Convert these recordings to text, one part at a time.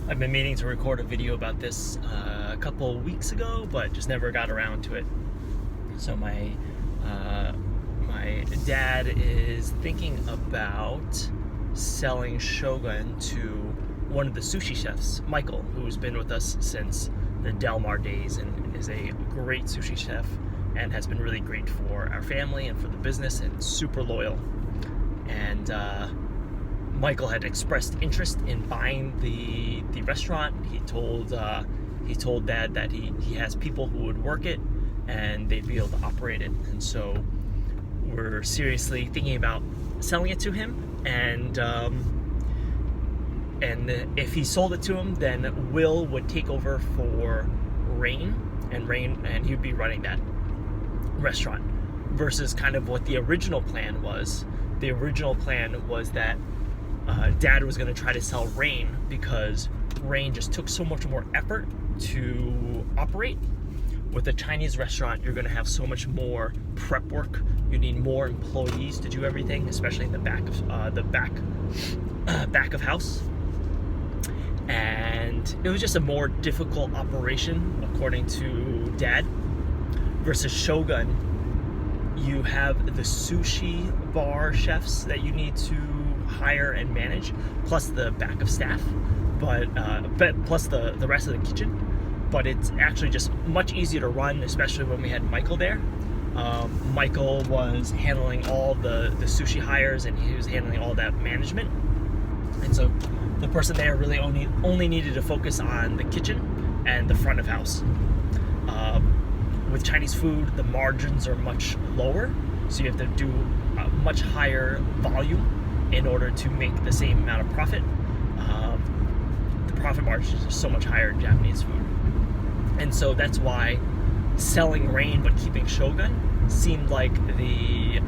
I've been meaning to record a video about this a couple weeks ago, but just never got around to it. So my dad is thinking about selling Shogun to one of the sushi chefs, Michael, who's been with us since the Del Mar days and is a great sushi chef and has been really great for our family and for the business and super loyal. And Michael had expressed interest in buying the restaurant. He told Dad that he has people who would work it and they'd be able to operate it. And so we're seriously thinking about selling it to him. And if he sold it to him, then Will would take over for Rain, and he'd be running that restaurant. Versus kind of what the original plan was. The original plan was that Dad was going to try to sell Rain because Rain just took so much more effort to operate. With a Chinese restaurant, you're going to have so much more prep work. You need more employees to do everything, especially in the back of house. And it was just a more difficult operation, according to Dad. Versus Shogun, you have the sushi bar chefs that you need to hire and manage, plus the back of staff, but plus the rest of the kitchen. But it's actually just much easier to run, especially when we had Michael there. Michael was handling all the sushi hires, and he was handling all that management. And so the person there really only needed to focus on the kitchen and the front of house. With Chinese food, the margins are much lower, so you have to do a much higher volume in order to make the same amount of profit. The profit margins are so much higher in Japanese food. And so that's why selling Rain but keeping Shogun seemed like the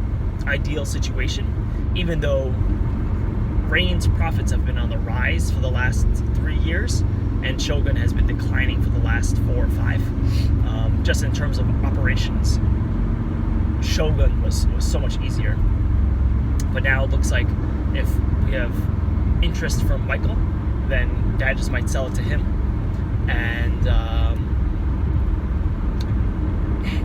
ideal situation, even though Rain's profits have been on the rise for the last 3 years, and Shogun has been declining for the last 4 or 5. Just in terms of operations, Shogun was so much easier. But now it looks like if we have interest from Michael, then Dad just might sell it to him. And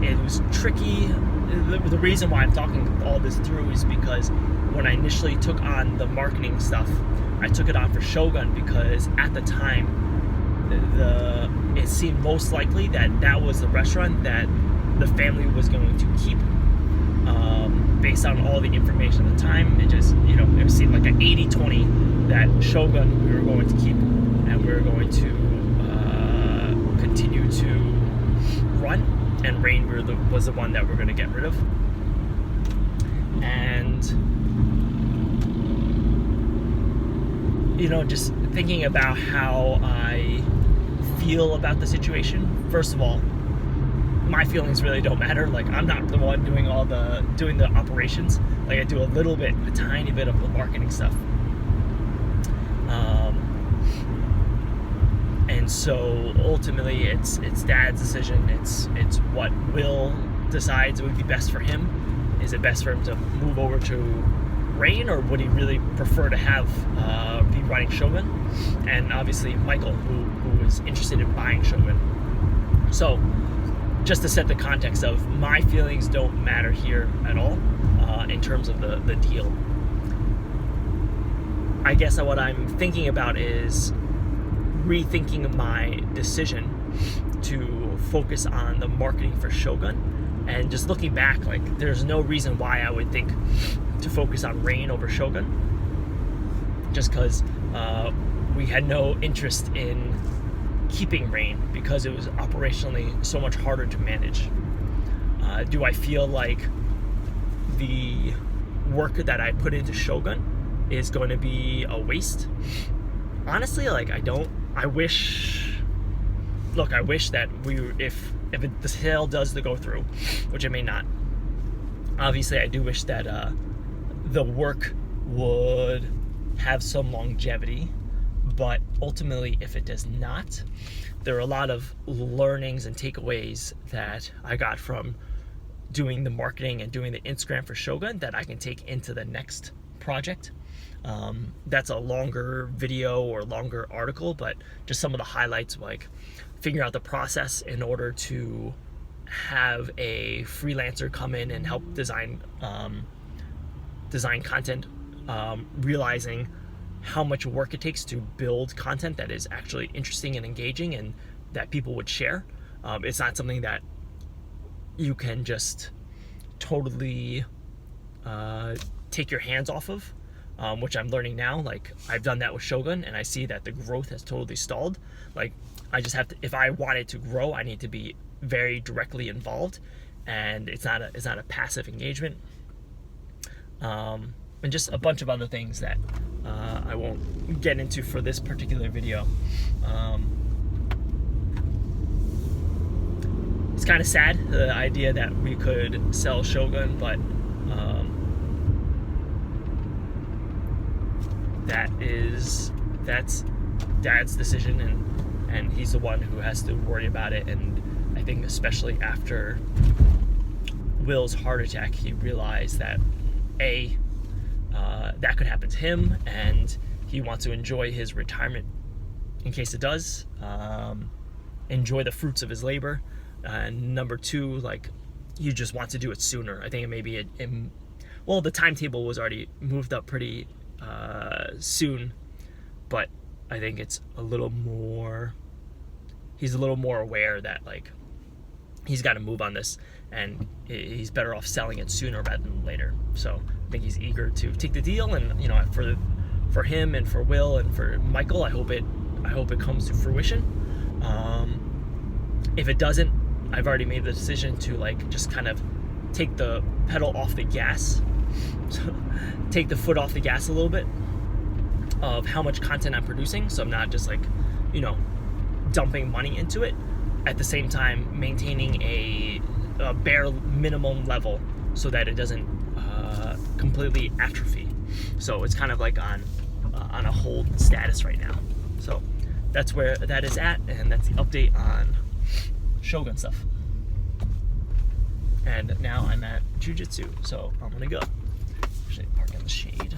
it was tricky. The reason why I'm talking all this through is because when I initially took on the marketing stuff, I took it on for Shogun because at the time, it seemed most likely that was the restaurant that the family was going to keep. Based on all the information at the time, it seemed like an 80-20 that Shogun we were going to keep, and we were going to continue to run, and Rain was the one that we're going to get rid of. And just thinking about how I feel about the situation. First of all, my feelings really don't matter. Like, I'm not the one doing the operations. Like, I do a tiny bit of the marketing stuff. And so ultimately it's Dad's decision. It's what Will decides would be best for him. Is it best for him to move over to Rain, or would he really prefer to have be running Shogun? And obviously Michael, who is interested in buying Shogun. So just to set the context of my feelings don't matter here at all in terms of the deal. I guess what I'm thinking about is rethinking my decision to focus on the marketing for Shogun, and just looking back, like, there's no reason why I would think to focus on Rain over Shogun, just because we had no interest in keeping Rain because it was operationally so much harder to manage. Do I feel like the work that I put into Shogun is going to be a waste? Honestly, like, I don't. I wish that if the sale does go through, which it may not. Obviously, I do wish that the work would have some longevity, but ultimately, if it does not, there are a lot of learnings and takeaways that I got from doing the marketing and doing the Instagram for Shogun that I can take into the next project. That's a longer video or longer article, but just some of the highlights, like figuring out the process in order to have a freelancer come in and help design content, realizing how much work it takes to build content that is actually interesting and engaging and that people would share. It's not something that you can just totally take your hands off of, which I'm learning now. Like, I've done that with Shogun, and I see that the growth has totally stalled. Like, I just have to, if I want it to grow, I need to be very directly involved, and it's not a passive engagement. And just a bunch of other things that I won't get into for this particular video. It's kind of sad, the idea that we could sell Shogun, but that's Dad's decision, and he's the one who has to worry about it. And I think especially after Will's heart attack, he realized that that could happen to him, and he wants to enjoy his retirement in case it does, enjoy the fruits of his labor. And number two, like, he just wants to do it sooner. I think it may be well, the timetable was already moved up pretty soon, but I think it's he's a little more aware that, like, he's got to move on this, and he's better off selling it sooner rather than later. So I think he's eager to take the deal, and for him and for Will and for Michael, I hope it comes to fruition. If it doesn't, I've already made the decision to, like, just kind of take the pedal off the gas, take the foot off the gas a little bit of how much content I'm producing, so I'm not just, like, dumping money into it, at the same time maintaining a bare minimum level so that it doesn't completely atrophy. So it's kind of like on a hold status right now. So that's where that is at, and that's the update on Shogun stuff. And now I'm at Jiu-Jitsu, so I'm gonna go. Actually, park in the shade.